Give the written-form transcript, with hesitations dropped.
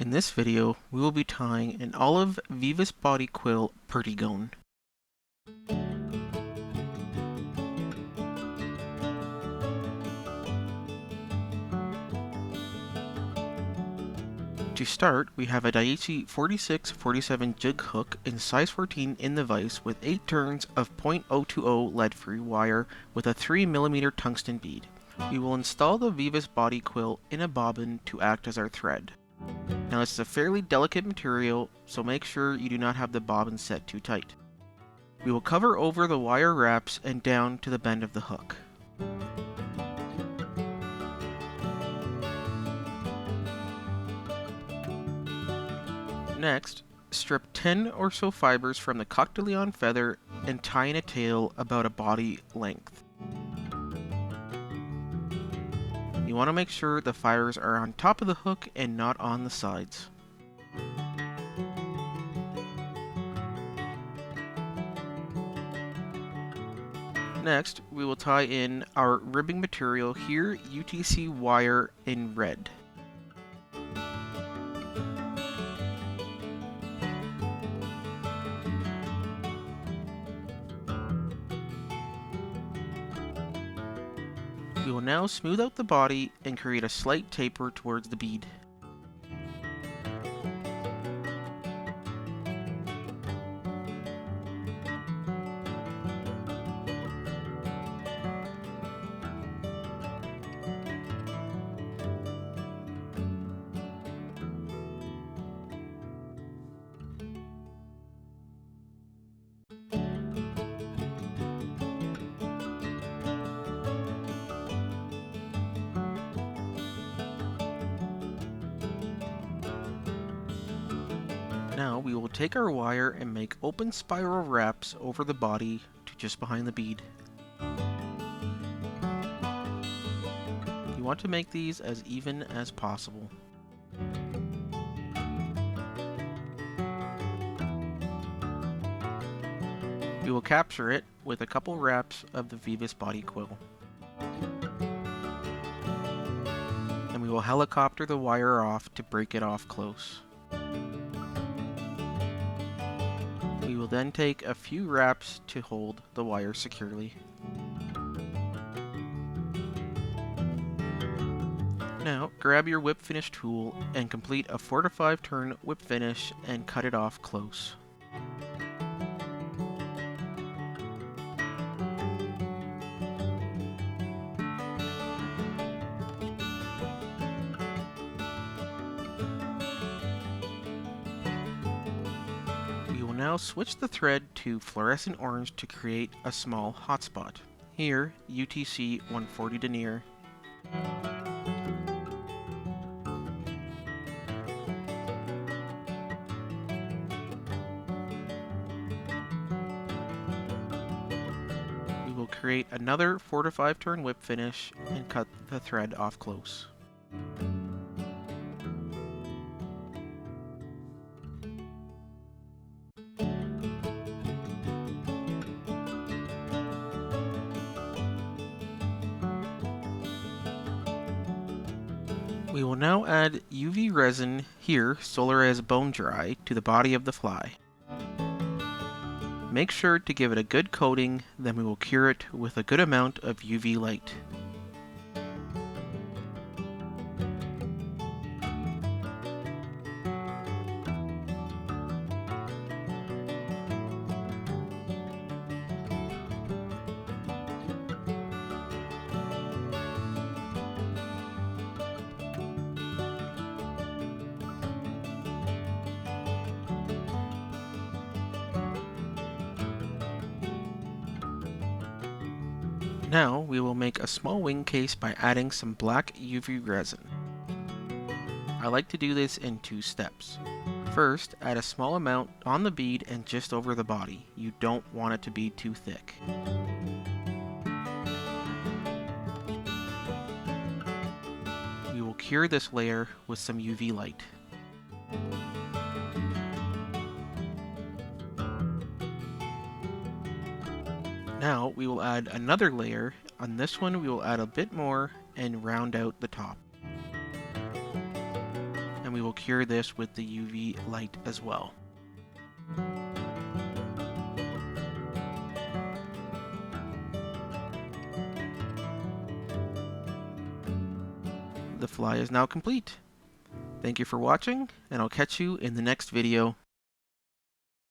In this video, we will be tying an olive Veevus body quill Perdigon. To start, we have a Daiichi 4647 jig hook in size 14 in the vise with 8 turns of .020 lead-free wire with a 3mm tungsten bead. We will install the Veevus body quill in a bobbin to act as our thread. Now this is a fairly delicate material, so make sure you do not have the bobbin set too tight. We will cover over the wire wraps and down to the bend of the hook. Next, strip 10 or so fibers from the coq-de-lion feather and tie in a tail about a body length. You want to make sure the fibers are on top of the hook and not on the sides. Next, we will tie in our ribbing material, here UTC wire in red. We will now smooth out the body and create a slight taper towards the bead. Now we will take our wire and make open spiral wraps over the body to just behind the bead. You want to make these as even as possible. We will capture it with a couple wraps of the Veevus body quill. And we will helicopter the wire off to break it off close. We will then take a few wraps to hold the wire securely. Now, grab your whip finish tool and complete a 4 to 5 turn whip finish and cut it off close. Now switch the thread to fluorescent orange to create a small hotspot. Here, UTC 140 denier. We will create another 4 to 5 turn whip finish and cut the thread off close. We will now add UV resin, here Solaris Bone Dry, to the body of the fly. Make sure to give it a good coating, then we will cure it with a good amount of UV light. Now we will make a small wing case by adding some black UV resin. I like to do this in 2 steps. First, add a small amount on the bead and just over the body. You don't want it to be too thick. We will cure this layer with some UV light. Now we will add another layer. On this one we will add a bit more and round out the top. And we will cure this with the UV light as well. The fly is now complete. Thank you for watching, and I'll catch you in the next video.